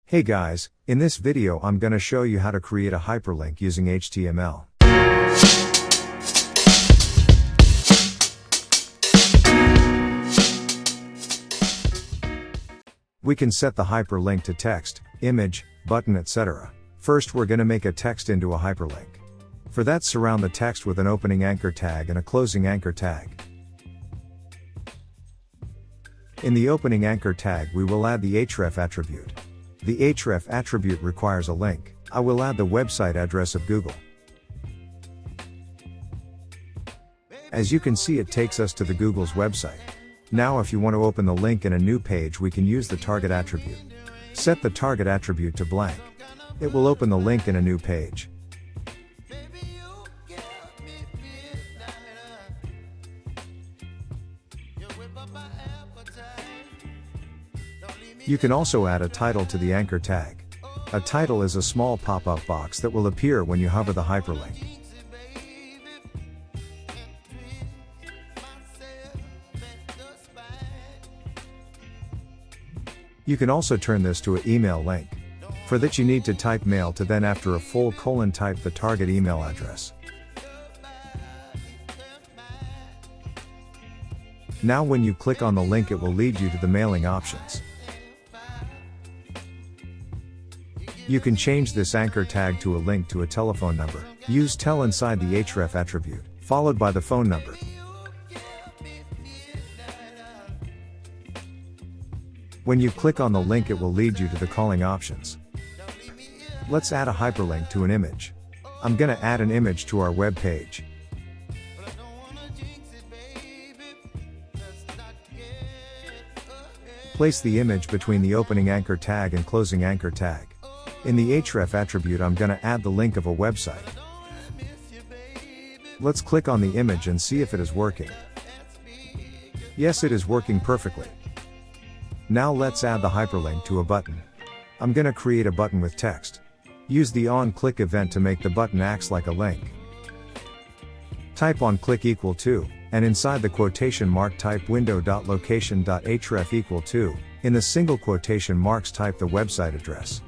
Hey guys, in this video I'm gonna show you how to create a hyperlink using HTML. We can set the hyperlink to text, image, button, etc. First we're gonna make a text into a hyperlink. For that, surround the text with an opening anchor tag and a closing anchor tag. In the opening anchor tag we will add the href attribute. The href attribute requires a link. I will add the website address of Google. As you can see, it takes us to the Google's website. Now if you want to open the link in a new page, we can use the target attribute. Set the target attribute to blank. It will open the link in a new page. You can also add a title to the anchor tag. A title is a small pop-up box that will appear when you hover the hyperlink. You can also turn this to an email link. For that you need to type mail to, then after a full colon type the target email address. Now when you click on the link, it will lead you to the mailing options. You can change this anchor tag to a link to a telephone number. Use tel inside the href attribute, followed by the phone number. When you click on the link, it will lead you to the calling options. Let's add a hyperlink to an image. I'm gonna add an image to our web page. Place the image between the opening anchor tag and closing anchor tag. In the href attribute, I'm gonna add the link of a website. Let's click on the image and see if it is working. Yes, it is working perfectly. Now let's add the hyperlink to a button. I'm gonna create a button with text. Use the onClick event to make the button act like a link. Type onClick equal to, and inside the quotation mark type window.location.href equal to, in the single quotation marks type the website address.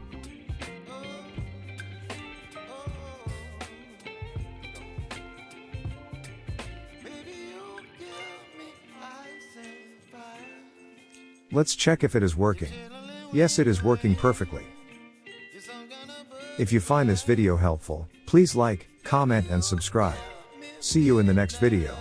Let's check if it is working. Yes, it is working perfectly. If you find this video helpful, please like, comment and subscribe. See you in the next video.